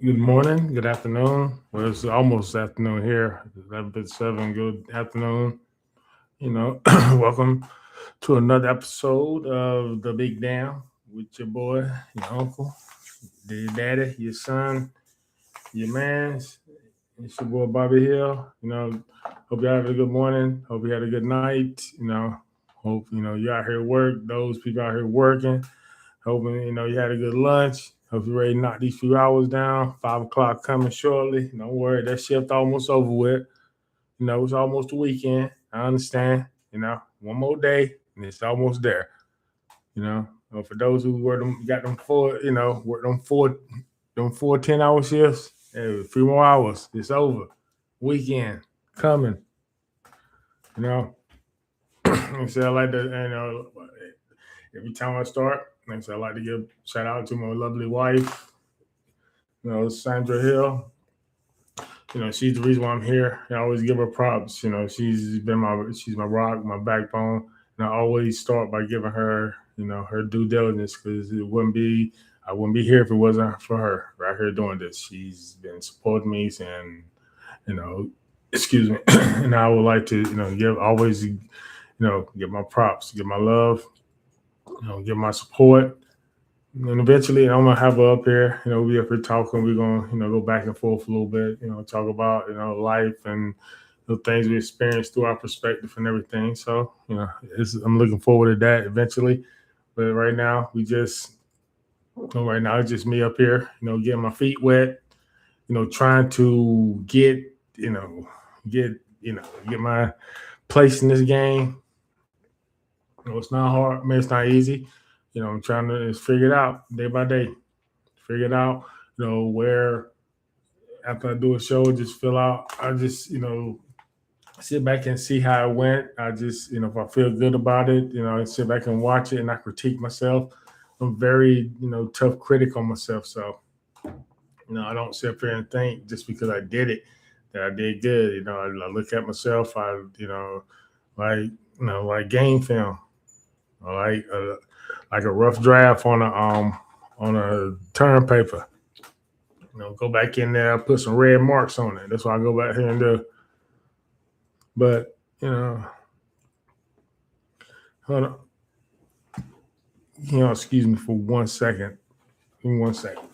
Good morning, good afternoon. Well, it's almost afternoon here. It's 11:07. Good afternoon. Welcome to another episode of The Big Down with your boy, your uncle, your daddy, your son, your man's. It's your boy Bobby Hill. Hope y'all had a good morning. Hope you had a good night. Hope you out here work. Those people out here working. Hoping you had a good lunch. Hope you're ready to knock these few hours down. 5 o'clock coming shortly. Don't worry, that shift almost over with. It's almost the weekend. I understand. One more day and it's almost there. For those who got them four, work them four 10-hour shifts. Hey, 3 more hours. It's over. Weekend coming. You know. And so I like to, every time I start, like I said, I like to give shout out to my lovely wife, Sandra Hill. She's the reason why I'm here. I always give her props. She's my rock, my backbone, and I always start by giving her, her due diligence because I wouldn't be here if it wasn't for her right here doing this. She's been supporting me and, you know, excuse me, and I would like to, give always, give my props, give my love, give my support. And eventually, I'm gonna have her up here. We'll be up here talking. We're gonna, go back and forth a little bit. Talk about, life and the things we experienced through our perspective and everything. So, I'm looking forward to that eventually. But right now, it's just me up here. Getting my feet wet. Trying to get, get my place in this game. It's not hard. I mean, it's not easy. I'm trying to just figure it out day by day. Figure it out. Where after I do a show, just fill out. I just, sit back and see how it went. I just, if I feel good about it, I sit back and watch it and I critique myself. I'm very, tough critic on myself. So, I don't sit up here and think just because I did it that I did good. I look at myself. Like, like game film. Like a rough draft on a term paper. Go back in there, put some red marks on it. That's what I go back here and do. But hold on. Excuse me for 1 second. Give me 1 second.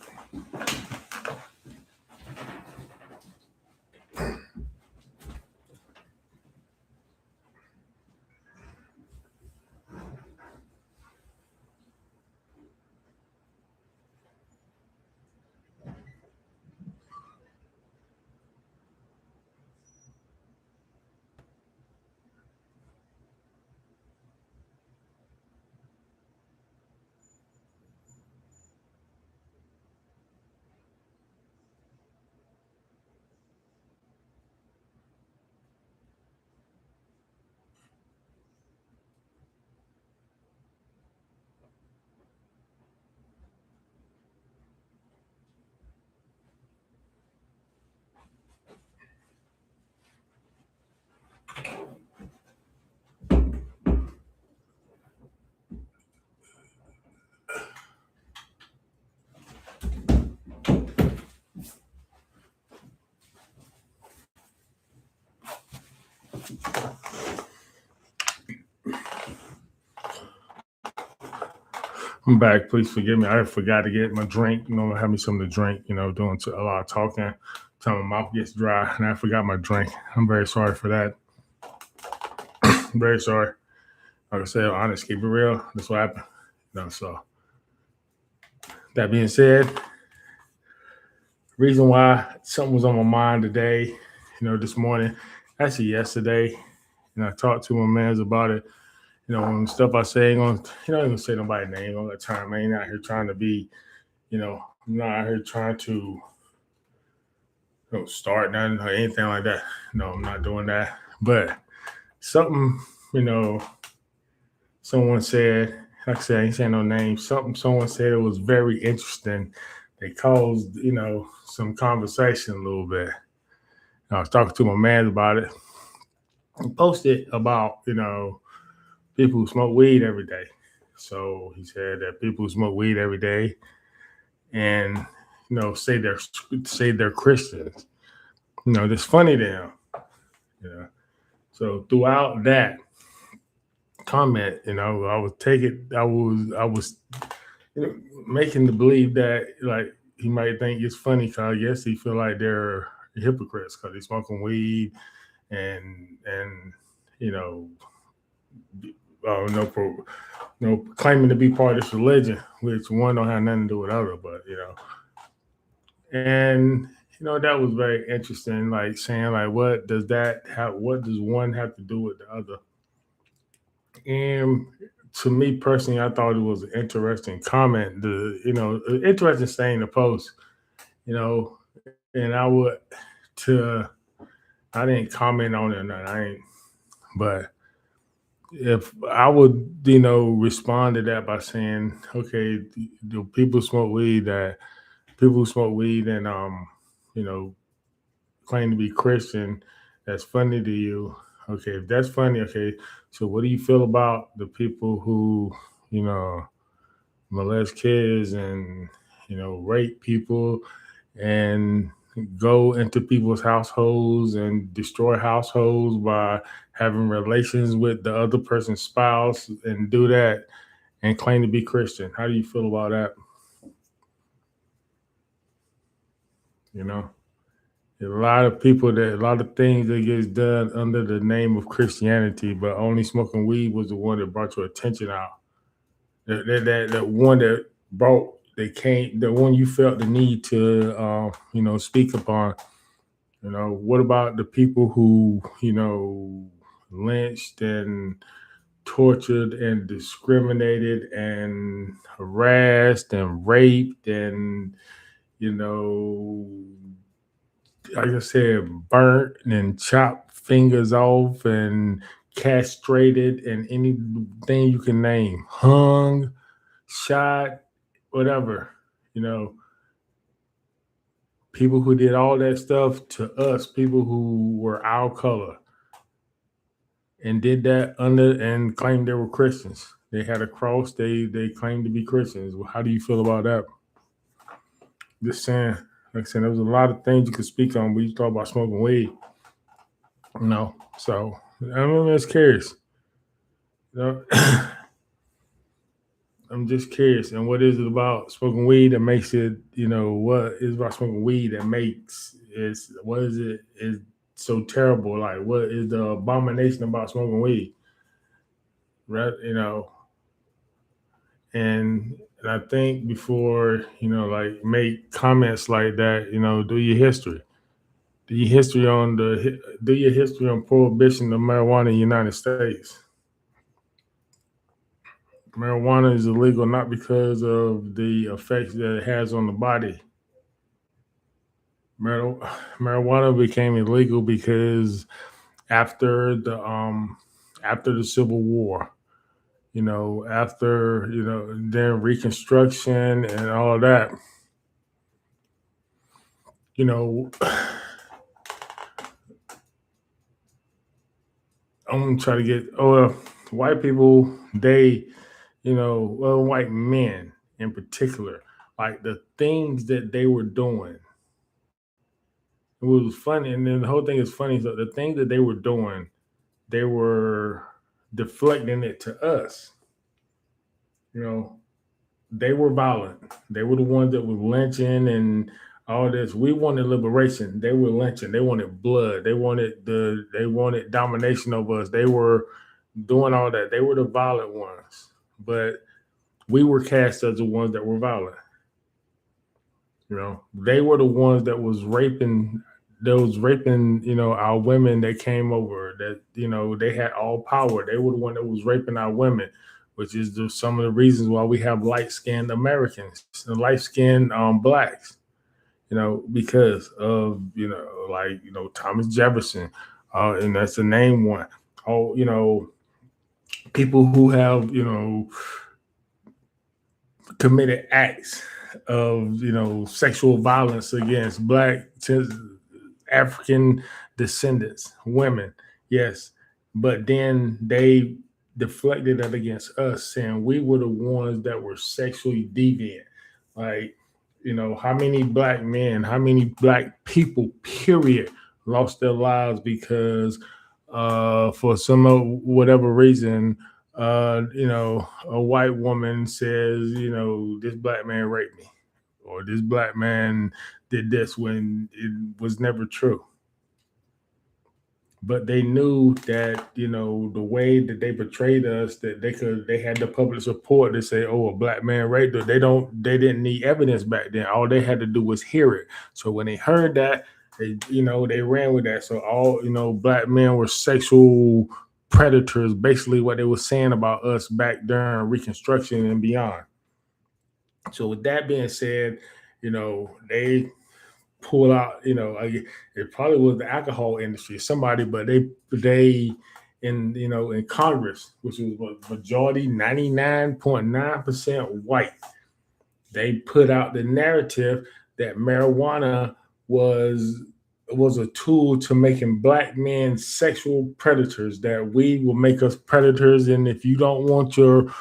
I'm back. Please forgive me. I forgot to get my drink. Have me something to drink. Doing a lot of talking. Till my mouth gets dry, and I forgot my drink. I'm very sorry for that. Very sorry. Like I said, honest, keep it real. That's what happened. So that being said, reason why something was on my mind today, this morning, actually yesterday, and I talked to my mans about it. And stuff I say ain't gonna, ain't gonna say nobody's name all the time. I ain't out here trying to be, I'm not out here trying to, start nothing or anything like that. No, I'm not doing that. But something, you know, someone said, like I said, I ain't saying no names. Something someone said it was very interesting. They caused, some conversation a little bit. I was talking to my man about it. He posted about, people who smoke weed every day. So he said that people who smoke weed every day and say they're Christians. That's funny to him. Yeah. So throughout that comment, I was making to believe that like he might think it's funny because I guess he feel like they're hypocrites because they're smoking weed and you know claiming to be part of this religion, which one don't have nothing to do with other, but and that was very interesting. Like saying like, what does one have to do with the other? And to me personally, I thought it was an interesting comment. Interesting saying the post. And to I didn't comment on it or not. I ain't, but if I would, respond to that by saying, okay, do people who smoke weed and you know, claim to be Christian, that's funny to you. Okay, if that's funny, okay. So what do you feel about the people who, you know, molest kids and rape people and go into people's households and destroy households by having relations with the other person's spouse and do that and claim to be Christian? How do you feel about that? You know, a lot of things that gets done under the name of Christianity, but only smoking weed was the one that brought your attention out. That one that brought they came the one you felt the need to speak upon. What about the people who lynched and tortured and discriminated and harassed and raped and you know like I said, burnt and chopped fingers off and castrated and anything you can name, hung, shot, whatever. You know, people who did all that stuff to us, people who were our color, and did that under and claimed they were Christians. They had a cross. They claimed to be Christians. Well, how do you feel about that? Just saying. Like I said, there was a lot of things you could speak on when you talk about smoking weed. So I'm just curious. I'm just curious. And what is it about smoking weed that makes it? What is about smoking weed that makes is what is it is so terrible? Like, what is the abomination about smoking weed? Right? And I think before like make comments like that, do your history. Do your history on prohibition of marijuana in the United States. Marijuana is illegal not because of the effects that it has on the body. Marijuana became illegal because after the Civil War, after then Reconstruction and all of that, I'm gonna try to get white people. White men in particular, like the things that they were doing. It was funny, and then the whole thing is funny. So the things that they were doing, they were deflecting it to us. You know, they were violent. They were the ones that were lynching and all this. We wanted liberation. They were lynching. They wanted blood. They wanted domination over us. They were doing all that. They were the violent ones. But we were cast as the ones that were violent. They were the ones that was raping our women that came over, that they had all power. They were the one that was raping our women, which is some of the reasons why we have light-skinned Americans and light-skinned blacks, because of Thomas Jefferson, and that's the name one. People who have committed acts of sexual violence against black African descendants, women, yes, but then they deflected that against us, saying we were the ones that were sexually deviant. Like, how many black men, how many black people, period, lost their lives because for whatever reason, a white woman says, this black man raped me, or this black man did this, when it was never true. But they knew that, the way that they portrayed us, that they had the public support to say, oh, a black man raped her. They didn't need evidence back then. All they had to do was hear it. So when they heard that, they ran with that. So all, black men were sexual predators, basically what they were saying about us back during Reconstruction and beyond. So with that being said, they pull out, it probably was the alcohol industry, somebody, but they in Congress, which was majority 99.9% white, they put out the narrative that marijuana was a tool to making black men sexual predators, that weed will make us predators, and if you don't want your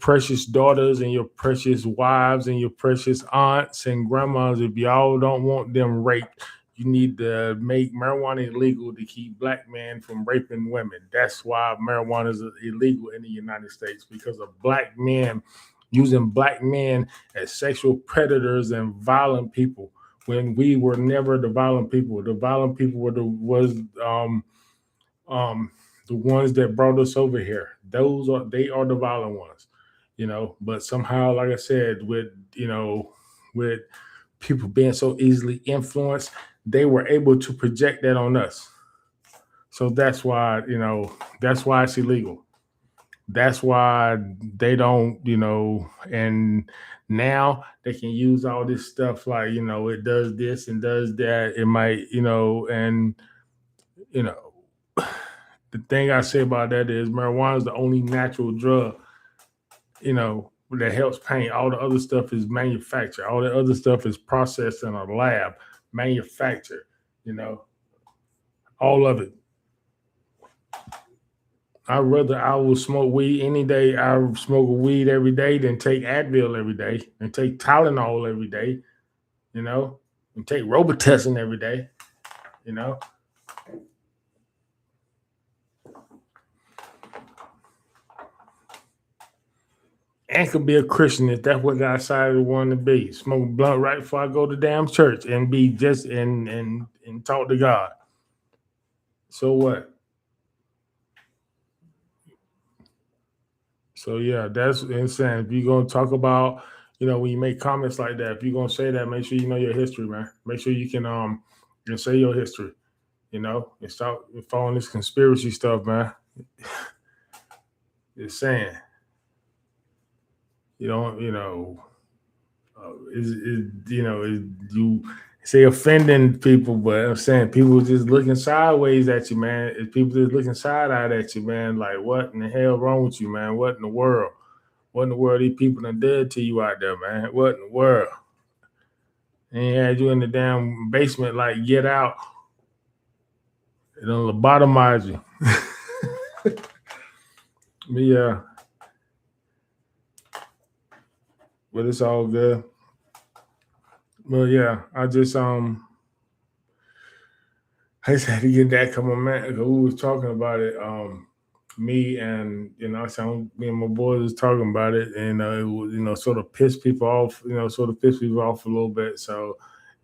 precious daughters and your precious wives and your precious aunts and grandmas, if y'all don't want them raped, you need to make marijuana illegal to keep black men from raping women. That's why marijuana is illegal in the United States, because of black men using black men as sexual predators and violent people, when we were never the violent people. The violent people were the ones that brought us over here. They are the violent ones, But somehow, like I said, with people being so easily influenced, they were able to project that on us. So that's why it's illegal. That's why they don't, and now they can use all this stuff, like, it does this and does that. It might, and you know, the thing I say about that is marijuana is the only natural drug, that helps pain. All the other stuff is manufactured. All the other stuff is processed in a lab, manufactured, all of it. I will smoke weed any day. I smoke weed every day than take Advil every day and take Tylenol every day, and take Robitussin every day, And could be a Christian if that's what God decided to want to be. Smoke blunt right before I go to damn church and be just and talk to God. So what? So yeah, that's insane. If you're gonna talk about, when you make comments like that, if you're gonna say that, make sure you know your history, man. Make sure you can say your history, and stop following this conspiracy stuff, man. It's saying, you say offending people, but I'm saying people just looking sideways at you, man. If people just looking side-eyed at you, man, like, what in the hell wrong with you, man? What in the world? What in the world these people done did to you out there, man? What in the world? And had you in the damn basement, like, get out. It'll lobotomize you. But yeah. But it's all good. Well, yeah, I just had to get that couple minutes ago. We was talking about it. Me and me and my boys was talking about it, and it was, sort of pissed people off. Sort of pissed people off a little bit. So,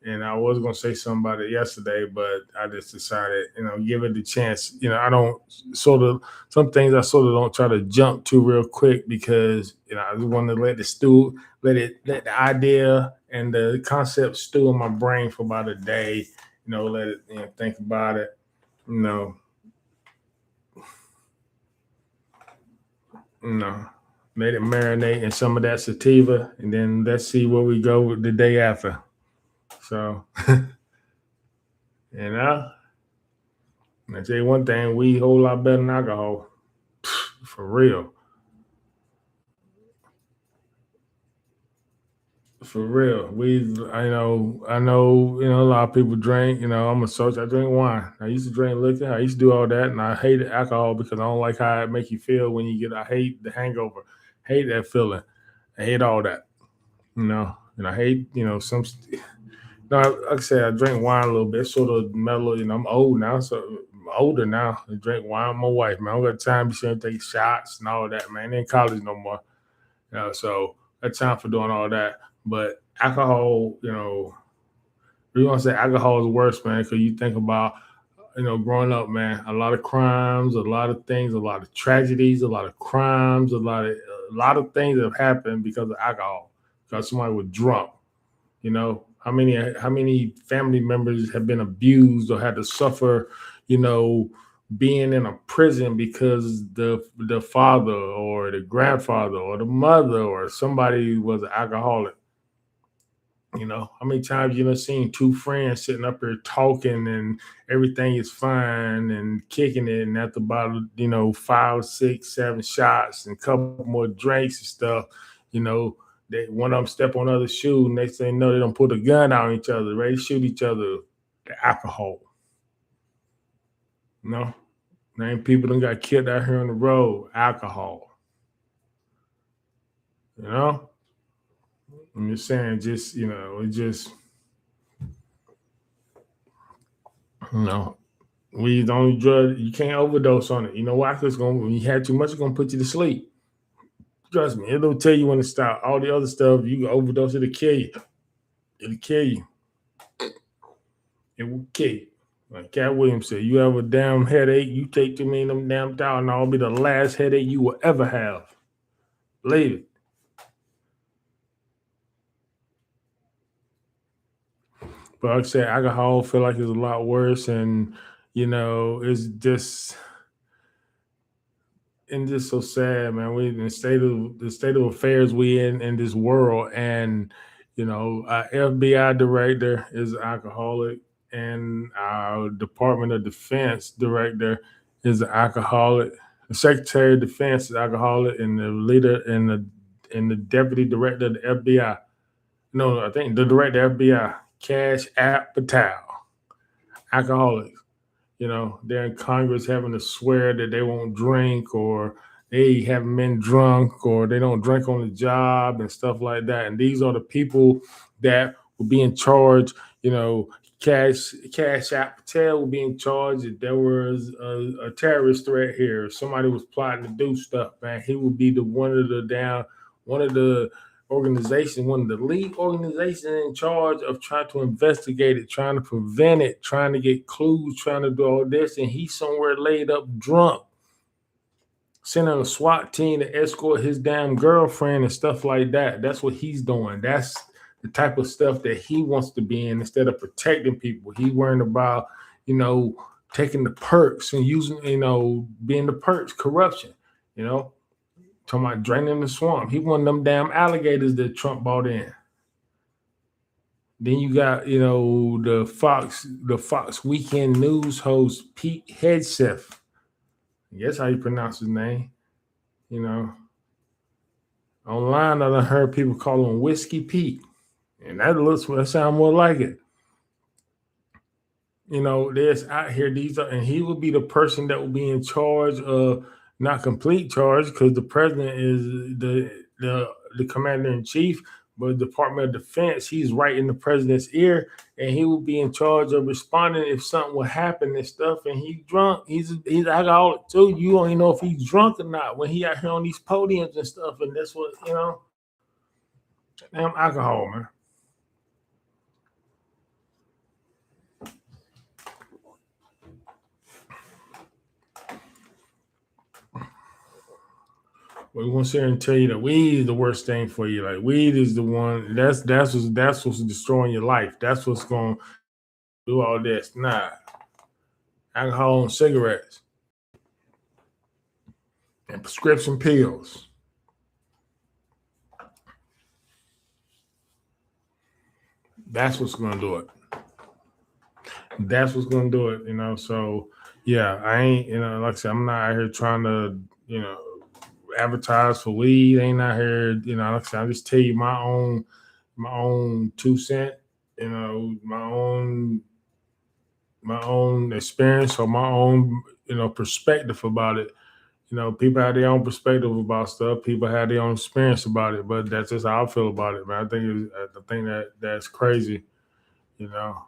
and I was gonna say something about it yesterday, but I just decided, give it a chance. I don't some things I sort of don't try to jump to real quick, because I just want to let the idea and the concept stew in my brain for about a day. Let it think about it. Let it marinate in some of that sativa, and then let's see where we go the day after. So, I tell you one thing, we a whole lot better than alcohol, for real. For real, I know, a lot of people drink. I'm a social. I drink wine. I used to drink liquor. I used to do all that, and I hated alcohol because I don't like how it make you feel when you get. I hate the hangover. Hate that feeling. I hate all that. and I hate, some. No, like I said, I drink wine a little bit, sort of mellow. I'm old now, so I'm older now. I drink wine with my wife, man. I don't got time to sit and take shots and all that, man. They in college no more. So I got time for doing all that. But alcohol, we want to say alcohol is worse, man, because you think about, growing up, man, a lot of crimes, a lot of things, a lot of tragedies, a lot of crimes, a lot of things that have happened because of alcohol, because somebody was drunk. How many family members have been abused or had to suffer, you know, being in a prison because the father or the grandfather or the mother or somebody was an alcoholic. How many times you have seen two friends sitting up here talking and everything is fine and kicking it, and after about 5, 6, 7 shots and a couple more drinks and stuff, you know, they one of them step on the other shoe. Next thing you know, they don't put a gun out on each other, ready to shoot each other. The alcohol, you know. Name people that got killed out here on the road. Alcohol, you know. I'm just saying, just it just you know weed the only drug you can't overdose on it. You know why? Because when you have too much, it's gonna put you to sleep. Trust me, it'll tell you when to stop. All the other stuff you can overdose, it'll kill you. It'll kill you. It will kill you. Like Cat Williams said, you have a damn headache, you take too many of them damn Tylenol, it'll be the last headache you will ever have. Believe it. But like I said, alcohol feel like it's a lot worse, and it's just so sad, man. We in the state of affairs we in this world, and our FBI director is an alcoholic, and our Department of Defense director is an alcoholic. The Secretary of Defense is alcoholic, and the leader and the deputy director of the FBI. No, I think the director of FBI, Cash App Patel, alcoholic. They're in Congress having to swear that they won't drink, or they haven't been drunk, or they don't drink on the job and stuff like that. And these are the people that will be in charge. Cash App Patel will be in charge if there was a terrorist threat here. If somebody was plotting to do stuff, man, he would be one of the one of the lead organizations in charge of trying to investigate it, trying to prevent it, trying to get clues, trying to do all this, and he's somewhere laid up drunk, sending a SWAT team to escort his damn girlfriend and stuff like that. That's what he's doing. That's the type of stuff that he wants to be in instead of protecting people. He's worrying about, taking the perks and using, being the perks, corruption, you know. Talking about draining the swamp. He one of them damn alligators that Trump bought in. Then you got, the Fox Weekend News host Pete Hegseth. Guess how you pronounce his name. You know, online I done heard people call him Whiskey Pete, and that sound more like it. There's out here and he will be the person that will be in charge of, not complete charge, because the president is the commander in chief, but Department of Defense, he's right in the president's ear, and he will be in charge of responding if something will happen and stuff. And he's drunk. He's alcoholic too. You don't even know if he's drunk or not when he out here on these podiums and stuff. And that's what damn alcohol, man. We want to sit here and tell you that weed is the worst thing for you. Like weed is the one that's what's destroying your life. That's what's going to do all this. Nah, alcohol and cigarettes and prescription pills. That's what's going to do it. That's what's going to do it. So yeah, I ain't. Like I said, I'm not out here trying to advertise for weed. I ain't out here. Like I said, I just tell you my own 2 cent. My own experience or my own perspective about it. People have their own perspective about stuff. People have their own experience about it, but that's just how I feel about it, man. I think that's crazy, you know.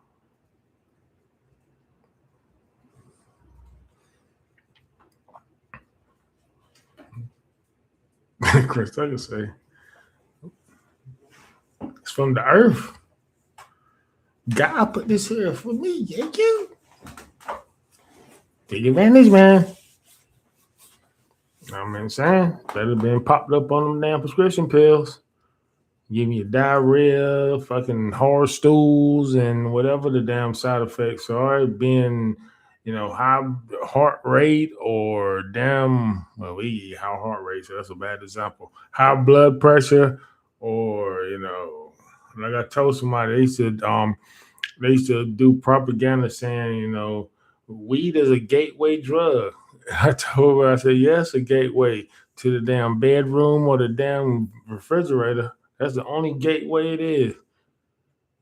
Chris Tucker say it's from the earth. God put this here for me. Thank you. Take advantage, man. I'm saying that have been popped up on them damn prescription pills. Give me diarrhea, fucking hard stools, and whatever the damn side effects are. Being, high heart rate or damn, well, we high heart rate, so that's a bad example. High blood pressure, or like I told somebody, they used to do propaganda saying, weed is a gateway drug. I told her, I said, yes, a gateway to the damn bedroom or the damn refrigerator. That's the only gateway it is.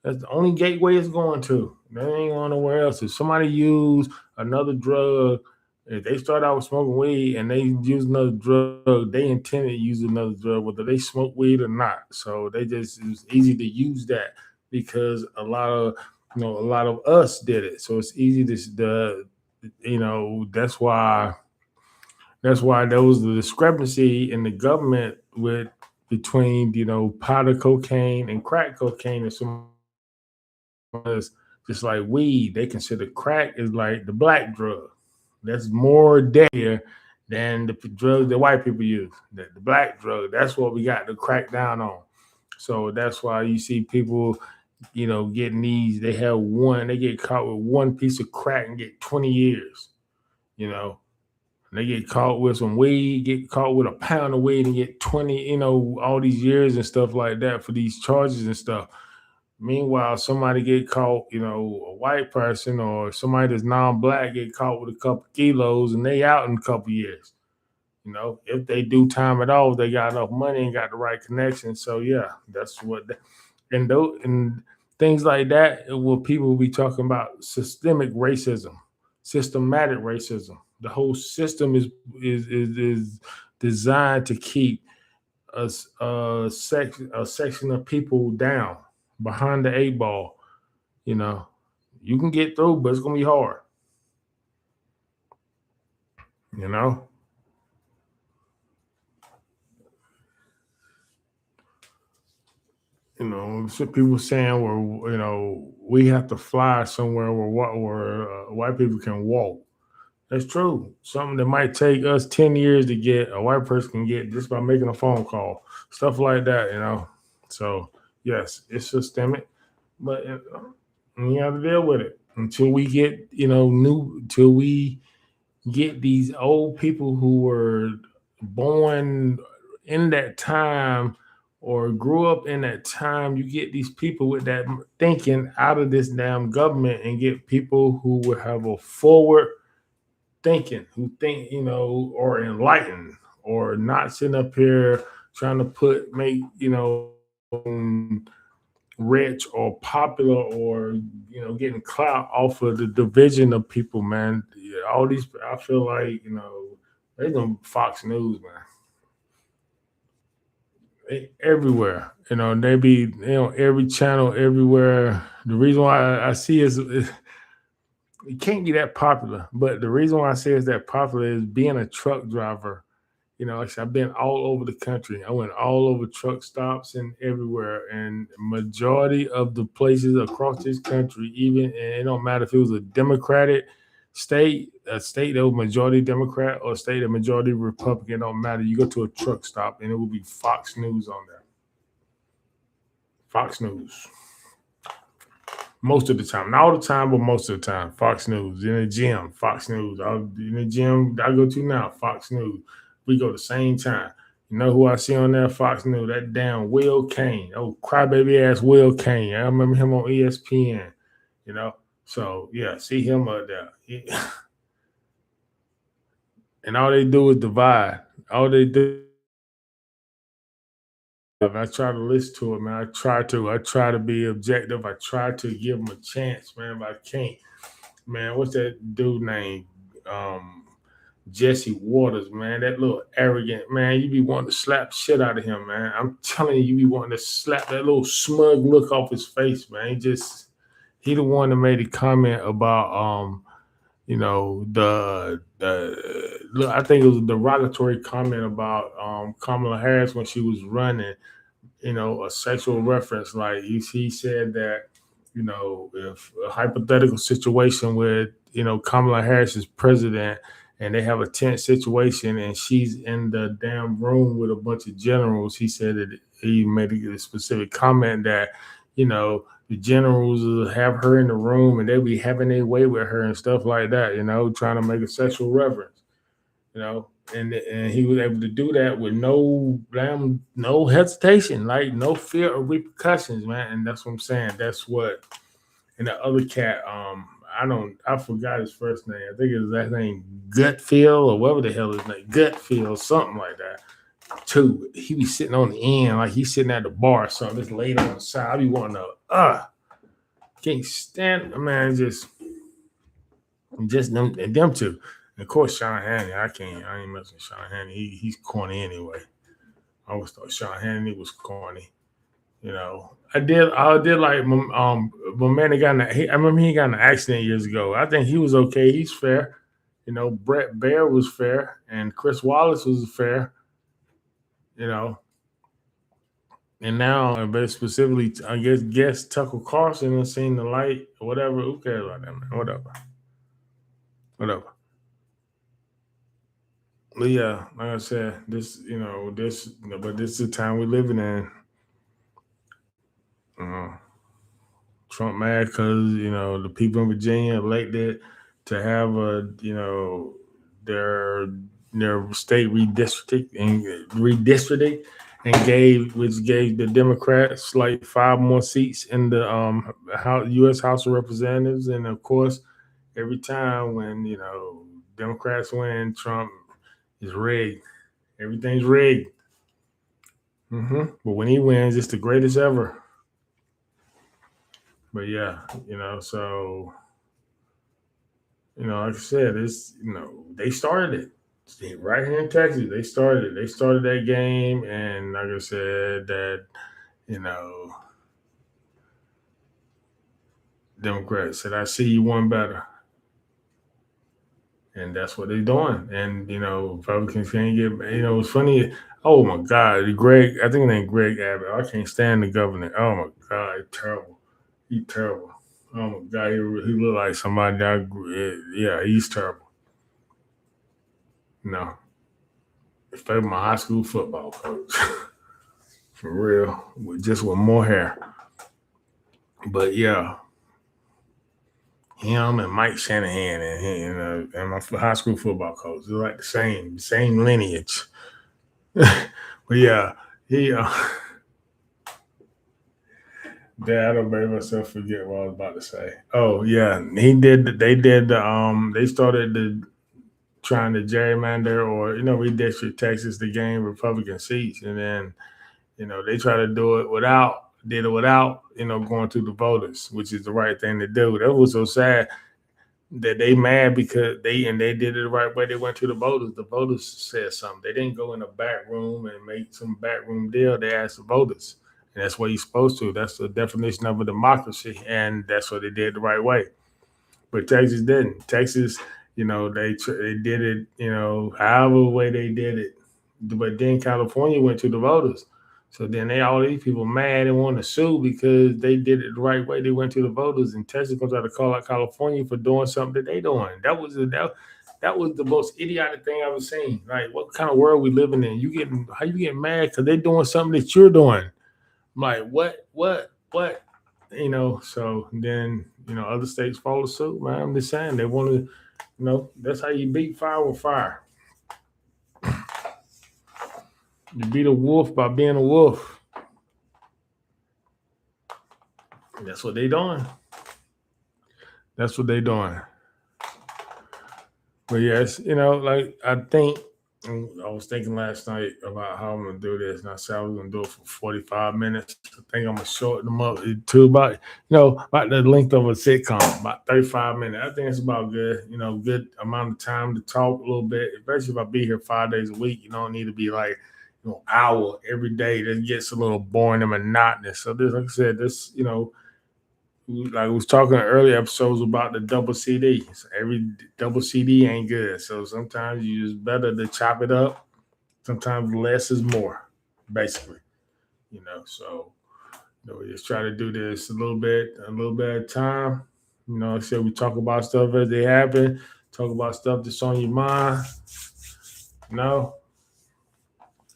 That's the only gateway it's going to. They ain't going nowhere else. If somebody use another drug, if they start out with smoking weed and they use another drug, they intended to use another drug, whether they smoke weed or not. So it's easy to use that because a lot of us did it. So it's easy that's why there was the discrepancy in the government with between powder cocaine and crack cocaine, and some us just like weed. They consider crack is like the black drug. That's more deadlier than the drug that white people use. The black drug. That's what we got to crack down on. So that's why you see people, getting these. They get caught with one piece of crack and get 20 years. You know, they get caught with some weed, get caught with a pound of weed and get 20, all these years and stuff like that for these charges and stuff. Meanwhile, somebody get caught, a white person or somebody that's non-black get caught with a couple kilos and they out in a couple years. If they do time at all, if they got enough money and got the right connection. So yeah, that's and things like that. Will people be talking about systemic racism, systematic racism? The whole system is designed to keep a section of people down behind the eight ball. You know, you can get through, but it's gonna be hard. You know, so people saying we have to fly somewhere where white people can walk. That's true. Something that might take us 10 years to get, a white person can get just by making a phone call. Stuff like that. So yes, it's systemic, but we have to deal with it until we get until we get these old people who were born in that time or grew up in that time. You get these people with that thinking out of this damn government and get people who will have a forward thinking, who think, or enlightened, or not sitting up here trying to make, rich or popular or getting clout off of the division of people, man. Yeah, all these, I feel like they them Fox News, man. Everywhere, they be every channel everywhere. The reason why I see is it can't be that popular, but the reason why I say it's that popular is being a truck driver. Like I said, I've been all over the country. I went all over truck stops and everywhere. And majority of the places across this country, even, and it don't matter if it was a Democratic state, a state that was majority Democrat or a state that majority Republican, don't matter. You go to a truck stop and it will be Fox News on there. Fox News. Most of the time, not all the time, but most of the time, Fox News. In the gym, Fox News. In the gym I go to now, Fox News. We go the same time. You know who I see on there? Fox News. That damn Will Kane. Oh, crybaby ass Will Kane. I remember him on ESPN. So yeah, see him up there. And all they do is divide. All they do. I try to listen to it, man. I try to be objective. I try to give them a chance, man. But I can't. Man, what's that dude name? Um, Jesse Waters, man, that little arrogant man, you be wanting to slap the shit out of him, man. I'm telling you, you be wanting to slap that little smug look off his face, man. He the one that made a comment about look, I think it was a derogatory comment about Kamala Harris when she was running, a sexual reference. Like he said that, if a hypothetical situation where, Kamala Harris is president and they have a tense situation and she's in the damn room with a bunch of generals, he said that he made a specific comment that, the generals will have her in the room and they'll be having their way with her and stuff like that, trying to make a sexual reference, and he was able to do that with no hesitation, like no fear of repercussions, man. And that's what I'm saying. That's what. And the other cat, I forgot his first name. I think his last name Gutfield or whatever the hell his name, Gutfield, something like that. Too, he be sitting on the end, like he's sitting at the bar or something, just laid on the side. I be wanting to, can't stand, man, just them two. And of course, Sean Hannity, I ain't messing with Sean Hannity. He's corny anyway. I always thought Sean Hannity was corny. I did like my man that got I remember he got in an accident years ago. I think he was okay. He's fair. Brett Baer was fair, and Chris Wallace was fair. And now, but specifically, I guess Tucker Carlson has seen the light or whatever. Who cares about that, man? Whatever. But yeah, like I said, but this is the time we're living in. Uh, Trump mad because the people in Virginia elected to have their state redistricting and gave the Democrats like 5 more seats in the U.S. House of Representatives, and of course, every time when Democrats win, Trump is rigged. Everything's rigged. But when he wins, it's the greatest ever. But yeah, so like I said, it's they started it right here in Texas. They started it. They started that game, and like I said, that you know, Democrats said, "I see you one better," and that's what they're doing. And Republicans can't get. It's funny. Oh my God, Greg. I think his name Greg Abbott. I can't stand the governor. Oh my God, he's terrible. He's terrible. Oh my God, he look like somebody that. Yeah, he's terrible. No, if they were my high school football coach, for real, with more hair. But yeah, him and Mike Shanahan and my high school football coach, they're like the same lineage. But yeah, he. Dad, I don't make myself forget what I was about to say. Oh yeah, he did. They did. They started trying to gerrymander or redistrict Texas to gain Republican seats, and then they try to do it without going through the voters, which is the right thing to do. That was so sad that they mad because they did it the right way. They went to the voters. The voters said something. They didn't go in a back room and make some backroom deal. They asked the voters. And that's what you're supposed to. That's the definition of a democracy. And that's what they did the right way. But Texas didn't. Texas, they did it, however way they did it. But then California went to the voters. So then all these people mad and want to sue because they did it the right way. They went to the voters, and Texas comes out to call out California for doing something that they doing. That was the most idiotic thing I've ever seen. Like, what kind of world we living in? How you getting mad because they doing something that you're doing? I'm like, what? So then, other states follow suit, man. I'm just saying they want to, that's how you beat fire with fire. You beat a wolf by being a wolf. That's what they doing. That's what they doing. But yes, like I think I was thinking last night about how I'm gonna do this, and I said I was gonna do it for 45 minutes. I think I'm gonna shorten them up to about the length of a sitcom, about 35 minutes. I think it's about good, good amount of time to talk a little bit, especially if I be here 5 days a week. You don't need to be like, hour every day. That gets a little boring and monotonous. So this, like I said, this, like we was talking in earlier episodes about the double CD. So every double CD ain't good. So sometimes you just better to chop it up. Sometimes less is more, basically. So we just try to do this a little bit at a time. I said we talk about stuff as they happen, talk about stuff that's on your mind. You know,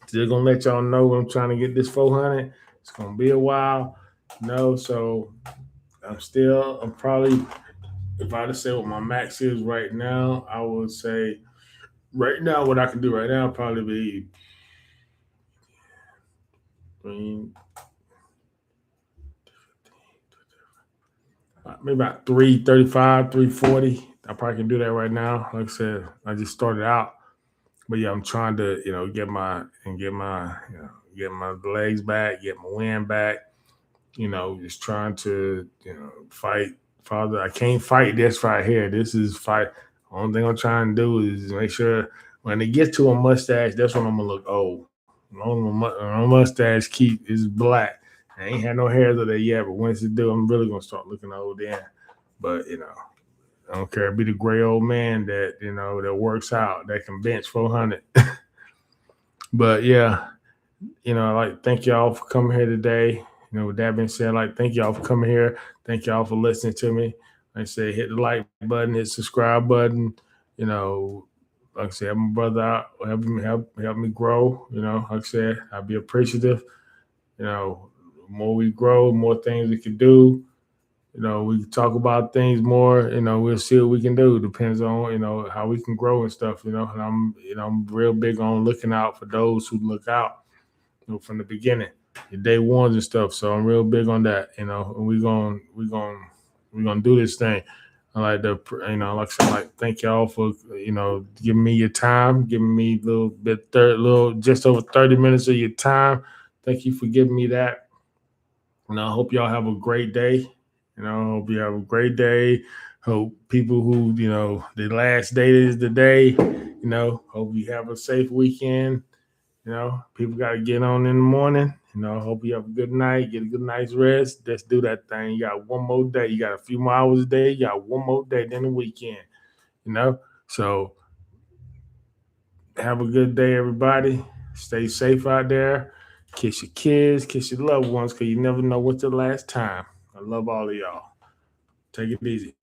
Still gonna let y'all know I'm trying to get this 400. It's gonna be a while. So I'm probably, if I had to say what my max is right now, I would say right now what I can do right now probably be between maybe about 335, 340. I probably can do that right now. Like I said, I just started out, but yeah, I'm trying to get my legs back, get my wind back. Just trying to fight. Father, I can't fight this right here. This is fight. Only thing I'm trying to do is make sure when it gets to a mustache, that's when I'm gonna look old. My mustache keep is black. I ain't had no hairs of that yet, but once it do, I'm really gonna start looking old then. But I don't care. Be the gray old man that works out, that can bench 400. But yeah, like thank y'all for coming here today. With that being said, like thank y'all for coming here. Thank y'all for listening to me. Like I say, hit the like button, hit subscribe button. You know, like I said, help my brother out, help me grow. Like I said, I'd be appreciative. The more we grow, the more things we can do. We can talk about things more. We'll see what we can do. Depends on how we can grow and stuff. And I'm real big on looking out for those who look out from the beginning, the day ones and stuff. So I'm real big on that, and we're gonna do this thing. I like to, like I said, like thank y'all for giving me your time, giving me a little bit, just over 30 minutes of your time. Thank you for giving me that. And I hope y'all have a great day. Hope you have a great day. Hope people who the last day is the day. Hope you have a safe weekend. People got to get on in the morning. Hope you have a good night, get a good night's rest. Let's do that thing. You got one more day. You got a few more hours a day. You got one more day, then the weekend. So have a good day, everybody. Stay safe out there. Kiss your kids, kiss your loved ones, because you never know what's the last time. I love all of y'all. Take it easy.